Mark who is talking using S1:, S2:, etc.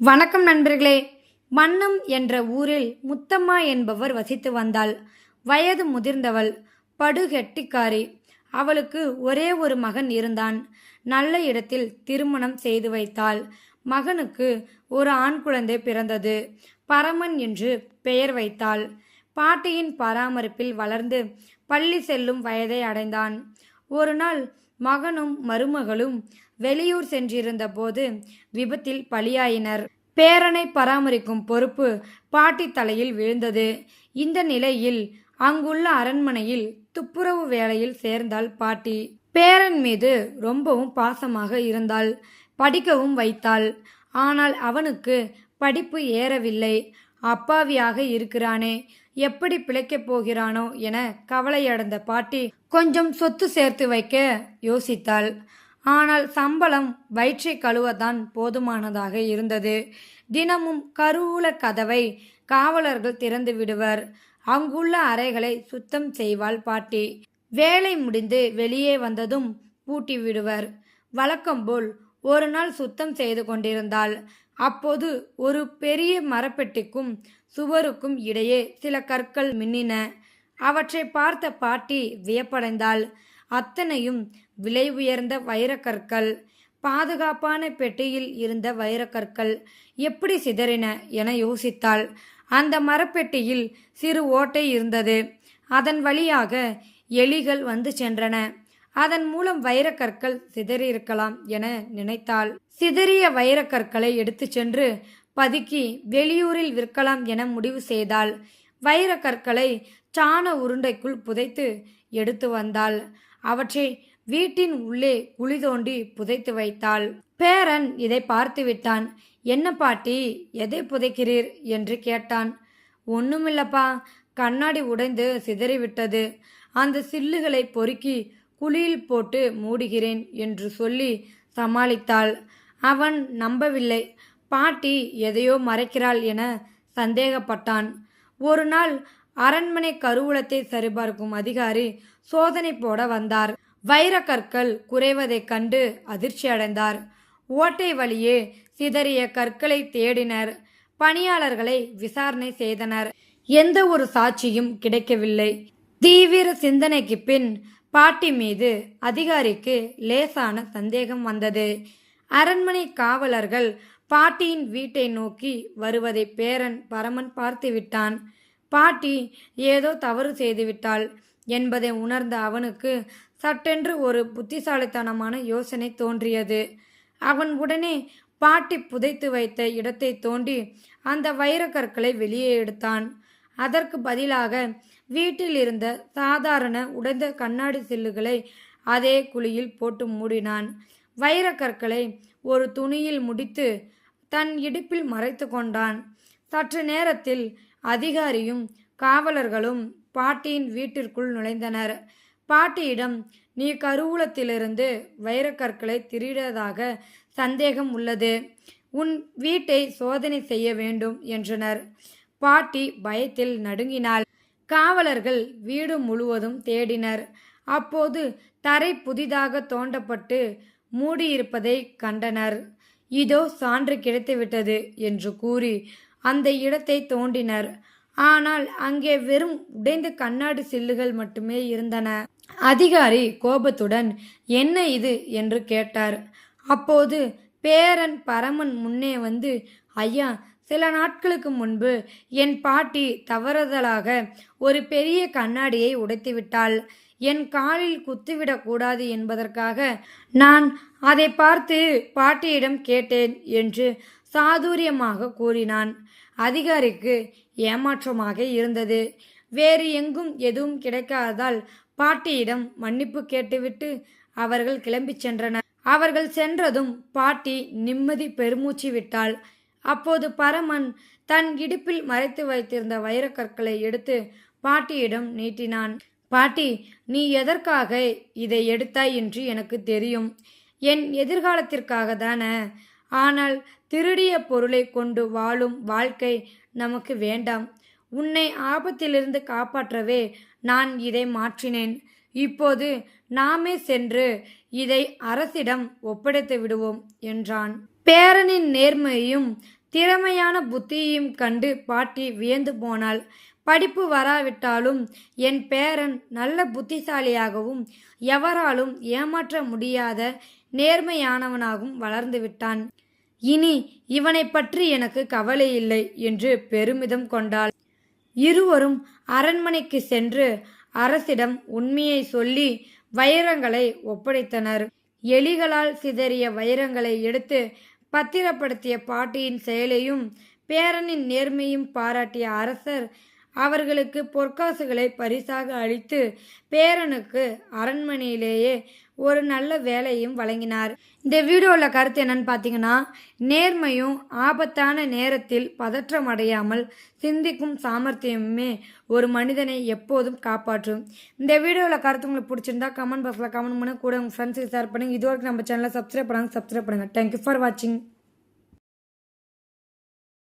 S1: வணக்கம் நண்பர்களே. மன்னம் என்ற ஊரில் முத்தம்மா என்பவர் வசித்து வந்தாள். வயது முதிர்ந்தவள், படுகெட்டிக்காரி. அவளுக்கு ஒரே ஒரு மகன் இருந்தான். நல்ல இடத்தில் திருமணம் செய்து வைத்தாள். மகனுக்கு ஒரு ஆண் குழந்தை பிறந்தது. பரமன் என்று பெயர் வைத்தாள். பாட்டியின் பராமரிப்பில் வளர்ந்து பள்ளி செல்லும் வயதை அடைந்தான். ஒரு நாள் மகனும் மருமகளும் வெளியூர் சென்றிருந்த போது விபத்தில் பலியாயினர். பேரனை பராமரிக்கும் பொறுப்பு பாட்டி தலையில் விழுந்தது. இந்த நிலையில் அங்குள்ள அரண்மனையில் துப்புரவு வேலையில் சேர்ந்தாள் பாட்டி. பேரன் மீது ரொம்பவும் பாசமாக இருந்தாள். படிக்கவும் வைத்தாள். ஆனால் அவனுக்கு படிப்பு ஏறவில்லை. அப்பாவியாக இருக்கிறானே, எப்படி பிழைக்கப் போகிறானோ என கவலையடைந்த பாட்டி கொஞ்சம் சொத்து சேர்த்து வைக்க யோசித்தாள். ஆனால் சம்பளம் வயிற்றை கழுவத்தான் போதுமானதாக இருந்தது. தினமும் கருவூல கதவை காவலர்கள் திறந்து விடுவர். அங்குள்ள அறைகளை சுத்தம் செய்வாள் பாட்டி. வேலை முடிந்து வெளியே வந்ததும் பூட்டி விடுவர். வழக்கம்போல் ஒரு நாள் சுத்தம் செய்து கொண்டிருந்தாள். அப்போது ஒரு பெரிய மரப்பெட்டிக்கும் சுவருக்கும் இடையே சில கற்கள் மின்னின. அவற்றை பார்த்த பாட்டி வியப்படைந்தாள். அத்தனையும் விலை உயர்ந்த வைரக்கற்கள். பாதுகாப்பான பெட்டியில் இருந்த வைரக்கற்கள் எப்படி சிதறின என யோசித்தாள். அந்த மரப்பெட்டியில் சிறு ஓட்டை இருந்தது. அதன் வழியாக எலிகள் வந்து சென்றன. அதன் மூலம் வைரக்கற்கள் சிதறியிருக்கலாம் என நினைத்தாள். சிதறிய வைரக்கற்களை எடுத்து சென்று பதுக்கி வெளியூரில் விற்கலாம் என முடிவு செய்தாள். வைரக்கற்களை சாண உருண்டைக்குள் புதைத்து எடுத்து வந்தாள். அவற்றை வீட்டின் உள்ளே குழி தோண்டி புதைத்து வைத்தாள். பேரன் இதை பார்த்து விட்டான். என்ன பாட்டி, எதை புதைக்கிறீர் என்று கேட்டான். ஒண்ணுமில்லப்பா, கண்ணாடி உடைந்து சிதறிவிட்டது. அந்த சில்லுகளை பொறுக்கி குழியில் போட்டு மூடுகிறேன் என்று சொல்லி சமாளித்தாள். அவன் நம்பவில்லை. பாட்டி எதையோ மறைக்கிறாள் என சந்தேகப்பட்டான். ஒரு நாள் அரண்மனை கருவூலத்தை சரிபார்க்கும் அதிகாரி சோதனை போட வந்தார். வைரக்கற்கள் குறைவதைக் கண்டு அதிர்ச்சி அடைந்தார். ஓட்டை வழியே சிதறிய கற்களை தேடினர். பணியாளர்களை விசாரணை செய்தனர். எந்த ஒரு சாட்சியும் கிடைக்கவில்லை. தீவிர சிந்தனைக்கு பின் பாட்டி மீது அதிகாரிக்கு லேசான சந்தேகம் வந்தது. அரண்மனை காவலர்கள் பாட்டியின் வீட்டை நோக்கி வருவதை பேரன் பரமன் பார்த்து விட்டான். பாட்டி ஏதோ தவறு செய்துவிட்டாள் என்பதை உணர்ந்த அவனுக்கு சட்டென்று ஒரு புத்திசாலித்தனமான யோசனை தோன்றியது. அவன் உடனே பாட்டி புதைத்து வைத்த இடத்தை தோண்டி அந்த வைரக்கற்களை வெளியே எடுத்தான். அதற்கு பதிலாக வீட்டில் இருந்த சாதாரண உடைந்த கண்ணாடி சில்லுகளை அதே குழியில் போட்டு மூடினான். வைரக்கற்களை ஒரு துணியில் முடித்து தன் இடுப்பில் மறைத்து கொண்டான். சற்று நேரத்தில் அதிகாரியும் காவலர்களும் பாட்டியின் வீட்டிற்குள் நுழைந்தனர். பாட்டியிடம், நீ கருவூலத்திலிருந்து வைரக்கற்களை திருடியதாக சந்தேகம் உள்ளது. உன் வீட்டை சோதனை செய்ய வேண்டும் என்றனர். பாட்டி பயத்தில் நடுங்கினாள். காவலர்கள் வீடு முழுவதும் தேடினர். அப்போது தரை புதிதாக தோண்டப்பட்டு மூடியிருப்பதை கண்டனர். இதோ சான்று கிடைத்துவிட்டது என்று கூறி அந்த இடத்தை தோண்டினர். ஆனால் அங்கே வெறும் உடைந்த கண்ணாடி சில்லுகள் மட்டுமே இருந்தன. அதிகாரி கோபத்துடன், என்ன இது என்று கேட்டார். அப்போது பேரன் பரமன் முன்னே வந்து, ஐயா, சில நாட்களுக்கு முன்பு என் பாட்டி தவறுதலாக ஒரு பெரிய கண்ணாடியை உடைத்துவிட்டாள். என் காலில் குத்திவிடக் கூடாது என்பதற்காக நான் அதை பார்த்து பாட்டியிடம் கேட்டேன் என்று சாதுரியமாக கூறினான். அதிகாரிக்கு ஏமாற்றமாக இருந்தது. வேறு எங்கும் எதுவும் கிடைக்காததால் பாட்டியிடம் மன்னிப்பு கேட்டுவிட்டு அவர்கள் கிளம்பிச் சென்றனர். அவர்கள் சென்றதும் பாட்டி நிம்மதி பெருமூச்சு விட்டாள். அப்போது பரமன் தன் இடுப்பில் மறைத்து வைத்திருந்த வைரக்கற்களை எடுத்து பாட்டியிடம் நீட்டினான். பாட்டி, நீ எதற்காக இதை எடுத்தாய் என்று எனக்கு தெரியும். என் எதிர்காலத்திற்காக தான. ஆனால் திருடிய பொருளை கொண்டு வாழும் வாழ்க்கை நமக்கு வேண்டாம். உன்னை ஆபத்திலிருந்து காப்பாற்றவே நான் இதை மாற்றினேன். இப்போது நாமே சென்று இதை அரசிடம் ஒப்படைத்து விடுவோம் என்றான். பேரனின் நேர்மையையும் திறமையான புத்தியையும் கண்டு பாட்டி வியந்து போனாள். படிப்பு வராவிட்டாலும் என் பேரன் நல்ல புத்திசாலியாகவும் எவராலும் ஏமாற்ற முடியாத நேர்மையானவனாகவும் வளர்ந்து விட்டான். இனி இவனை பற்றி எனக்கு கவலை இல்லை என்று பெருமிதம் கொண்டாள். இருவரும் அரண்மனைக்கு சென்று அரசிடம் உண்மையை சொல்லி வைரங்களை ஒப்படைத்தனர். எலிகளால் சிதறிய வைரங்களை எடுத்து பத்திரப்படுத்திய பாட்டியின் செயலையும் பேரனின் நேர்மையும் பாராட்டிய அரசர் அவர்களுக்கு பொற்காசுகளை பரிசாக அளித்து பேரனுக்கு அரண்மனையிலேயே ஒரு நல்ல வேலையும் வழங்கினார். இந்த வீடியோவில் கருத்து என்னன்னு பார்த்தீங்கன்னா, நேர்மையும் ஆபத்தான நேரத்தில் பதற்றம் அடையாமல் சிந்திக்கும் சாமர்த்தியமே ஒரு மனிதனை எப்போதும் காப்பாற்றும். இந்த வீடியோவில் கருத்து உங்களுக்கு பிடிச்சிருந்தா கமெண்ட் பாக்ஸில் கமெண்ட் பண்ண கூட உங்கள் ஃப்ரெண்ட்ஸுக்கு ஷேர் பண்ணுங்கள். இது வரைக்கும் நம்ம சேனலை சப்ஸ்கிரைப் பண்ணுங்கள். தேங்க்யூ ஃபார் வாட்சிங்.